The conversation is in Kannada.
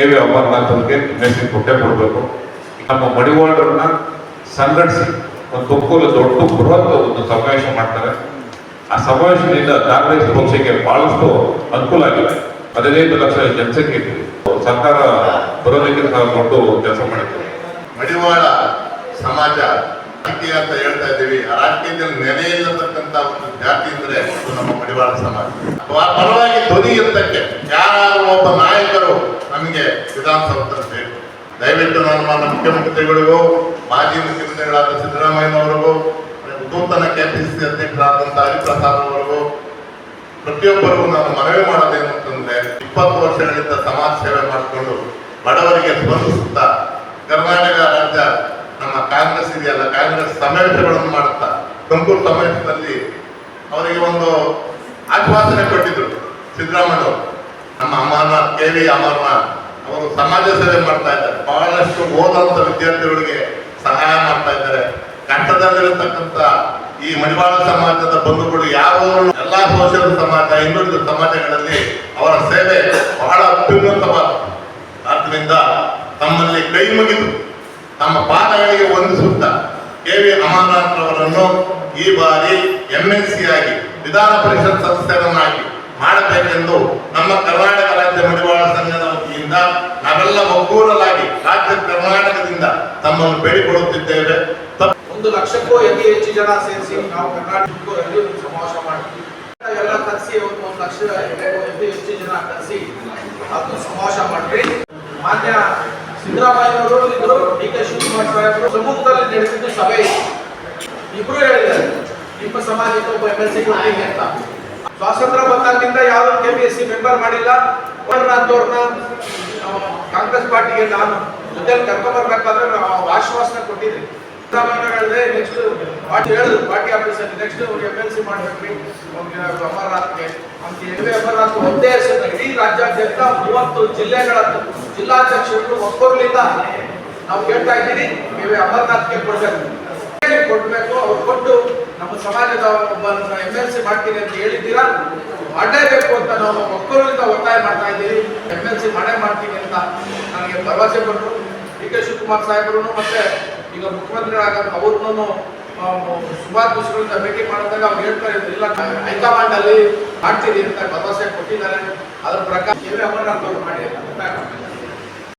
ವಿ ಅಮರನಾಥ್ ಅವರಿಗೆ ಮೆಸೇಜ್ ಕೊಟ್ಟೆ ಕೊಡಬೇಕು. ನಮ್ಮ ಮಡಿವಾಳರನ್ನ ಸಂಘಟಿಸಿ ಒಂದು ಒಕ್ಕೂಲ ದೊಡ್ಡ ಬೃಹತ್ ಒಂದು ಸಮಾವೇಶ ಮಾಡ್ತಾರೆ. ಆ ಸಮಾವೇಶದಿಂದ ಕಾಂಗ್ರೆಸ್ ಪಕ್ಷಕ್ಕೆ ಬಹಳಷ್ಟು ಅನುಕೂಲ ಆಗಿದೆ. 15 ಲಕ್ಷ ಜನಸಂಖ್ಯೆ ಇದೆ. ಸರ್ಕಾರ ಬರೋದಕ್ಕೆ ದೊಡ್ಡ ಕೆಲಸ ಮಾಡಿದ್ದಾರೆ. ಮಡಿವಾಳ ಸಮಾಜ ರಾಜಕೀಯ ಅಂತ ಹೇಳ್ತಾ ಇದ್ದೀವಿ. ಆ ರಾಜಕೀಯದಲ್ಲಿ ನೆಲೆ ಇಲ್ಲತಕ್ಕಂತ ಒಂದು ಜಾತಿ ಅಂದ್ರೆ ಅದು ನಮ್ಮ ಮಡಿವಾಳ ಸಮಾಜ. ಪರವಾಗಿ ಧ್ವನಿ ಇರ್ತಕ್ಕೆ ಯಾರು ಒಬ್ಬ ನಾಯಕರು ನಮಗೆ ವಿಧಾನಸೌಧದಲ್ಲಿ ಬೇಕು. ದಯವಿಟ್ಟು ನಮ್ಮ ಮುಖ್ಯಮಂತ್ರಿಗಳಿಗೂ ಮಾಜಿ ಮುಖ್ಯಮಂತ್ರಿಗಳಾದ ಸಿದ್ದರಾಮಯ್ಯನವರಿಗೂ ನೂತನ ಕೆಪಿಸಿಸಿ ಅಧ್ಯಕ್ಷರಾದಂತಹ ಹರಿಪ್ರಸಾದ್ ಅವರಿಗೂ ಪ್ರತಿಯೊಬ್ಬರಿಗೂ ನಾನು ಮನವಿ ಮಾಡೋದೇನು ಅಂತಂದ್ರೆ 20 ವರ್ಷಗಳಿಂದ ಸಮಾಜ ಸೇವೆ ಮಾಡಿಕೊಂಡು ಬಡವರಿಗೆ ಸ್ಪಂದಿಸುತ್ತಾ ಕರ್ನಾಟಕ ರಾಜ್ಯ ನಮ್ಮ ಕಾಂಗ್ರೆಸ್ ಇದೆಯಲ್ಲ, ಕಾಂಗ್ರೆಸ್ ಸಮಾವೇಶಗಳನ್ನು ಮಾಡುತ್ತಾ ತುಮಕೂರು ಸಮಾವೇಶದಲ್ಲಿ ಅವರಿಗೆ ಒಂದು ಆಶ್ವಾಸನೆ ಕೊಟ್ಟಿದ್ರು ಸಿದ್ದರಾಮಯ್ಯ. ನಮ್ಮ ಅಮರನಾಥ್ KV ಅಮರನಾಥ್ ಅವರು ಸಮಾಜ ಸೇವೆ ಮಾಡ್ತಾ ಇದ್ದಾರೆ. ಬಹಳಷ್ಟು ಓದಂತ ವಿದ್ಯಾರ್ಥಿಗಳಿಗೆ ಸಹಾಯ ಮಾಡ್ತಾ ಇದ್ದಾರೆ. ಕಷ್ಟದಲ್ಲಿರತಕ್ಕಂಥ ಈ ಮಡಿವಾಳ ಸಮಾಜದ ಬಂಧುಗಳು ಯಾವ ಎಲ್ಲಾ ಸೋಷಿಯಲ್ ಸಮಾಜ, ಹಿಂದುಳಿದ ಸಮಾಜಗಳಲ್ಲಿ ಅವರ ಸೇವೆ ಬಹಳ ಅತ್ಯುನ್ನತವಾದ. ಆದ್ದರಿಂದ ತಮ್ಮಲ್ಲಿ ಕೈ ಮುಗಿದು ತಮ್ಮ ಪಾದಗಳಿಗೆ ವಂದಿಸುತ್ತಾ KV ಅಮರನಾಥ್ ಅವರನ್ನು ಈ ಬಾರಿ MLC ಆಗಿ ವಿಧಾನ ಪರಿಷತ್ ಸದಸ್ಯರನ್ನಾಗಿ ಮಾಡಬೇಕೆಂದು ನಮ್ಮ ಕರ್ನಾಟಕ ರಾಜ್ಯ ಮಡಿವಾಳ ಸಂಘದ ವತಿಯಿಂದ ನಾವೆಲ್ಲ ಒಗ್ಗೂಡಲಾಗಿ ರಾಜ್ಯ ಕರ್ನಾಟಕದಿಂದ ತಮ್ಮನ್ನು ಬೇಡಿಕೊಳ್ಳುತ್ತಿದ್ದೇವೆ. 1 ಲಕ್ಷಕ್ಕೂ ಹೆಚ್ಚು ಜನ ಸೇರಿಸಿ ನಾವು ಕರ್ನಾಟಕಕ್ಕೂ ಸಮಾವೇಶ ಮಾಡ್ತೀವಿ. ಎಲ್ಲ ಕರೆಸಿ 1 ಲಕ್ಷ ಹೆಚ್ಚು ಜನ ಕರೆಸಿ ಅದು ಸಮಾವೇಶ ಮಾಡ್ತೀವಿ. ಮಾನ್ಯ ಸಿದ್ದರಾಮಯ್ಯನವರು ಇದ್ರು, DK ಶಿವಕುಮಾರ್ ಸಾಹೇಬರು ಸಮ್ಮುಖದಲ್ಲಿ ನಡೆಸಿದ್ದು ಸಭೆ. ಇಬ್ರು ಹೇಳಿದ್ದಾರೆ ನಿಮ್ಮ ಸಮಾಜಕ್ಕೆ ಒಬ್ಬ MLC ಕೊಡ್ತೀನಿ ಅಂತ. ಸ್ವಾತಂತ್ರ್ಯ ಬಂದಾಗಿಂದ ಯಾರು KPSC ಮೆಂಬರ್ ಮಾಡಿಲ್ಲ. ಅಮರನಾಥ್ ಅವ್ರನ್ನ ಕಾಂಗ್ರೆಸ್ ಪಾರ್ಟಿಗೆ ನಾನು ಜೊತೆಲಿ ಕರ್ಕೊಂಡ್ಬರ್ಬೇಕಾದ್ರೆ ಆಶ್ವಾಸನೆ ಕೊಟ್ಟಿದ್ದೆ. ಸಿದ್ದರಾಮಯ್ಯ ಹೇಳಿದ್ರೆ ನೆಕ್ಸ್ಟ್ ಪಾರ್ಟಿ ಆಫೀಸಲ್ಲಿ ನೆಕ್ಸ್ಟ್ MLC ಮಾಡ್ಬೇಕ್ರಿ ಅಮರನಾಥ್ಗೆ ಅಂತ ಹೇಳಿ ಅಮರನಾಥ್ ಒಂದೇ ಹೆಸರು ಇಡೀ ರಾಜ್ಯಾದ್ಯಂತ 30 ಜಿಲ್ಲೆಗಳ ಜಿಲ್ಲಾಧ್ಯಕ್ಷರು ಒಬ್ಬರಿಂದ ನಾವು ಕೇಳ್ತಾ ಇದ್ದೀವಿ. ಅಮರನಾಥ್ಗೆ ಕೊಡ್ಬೇಕು. ಅವ್ರು ಕೊಟ್ಟು ನಮ್ಮ ಸಮಾಜದ ಒಬ್ಬ MLC ಮಾಡ್ತೀನಿ ಅಂತ ಹೇಳಿದ್ದೀರಾ, ಮಾಡಲೇಬೇಕು ಅಂತ ನಾವು ಒಬ್ಬರಿಂದ ಒತ್ತಾಯ ಮಾಡ್ತಾ ಇದ್ದೀವಿ. MLC ಮಾಡೇ ಮಾಡ್ತೀನಿ ಅಂತ ನನಗೆ ಭರವಸೆ ಕೊಟ್ಟರು. DK ಶಿವಕುಮಾರ್ ಸಾಹೇಬರು ಮತ್ತೆ ಈಗ ಮುಖ್ಯಮಂತ್ರಿಗಳಾಗ ಅವ್ರನ್ನೂ ಸುಮಾರು ದಿವಸಗಳಿಂದ ಭೇಟಿ ಮಾಡಿದಾಗ ಅವ್ರು ಹೇಳ್ತಾ ಇದ್ರು, ಇಲ್ಲ ಹೈಕಮಾಂಡ್ ಅಲ್ಲಿ ಮಾಡ್ತೀರಿ ಅಂತ ಭರವಸೆ ಕೊಟ್ಟಿದ್ದಾರೆ. ಅದ್ರ ಪ್ರಕಾರ KV ಅಮರನಾಥ್ ಅವರು ಮಾಡಿ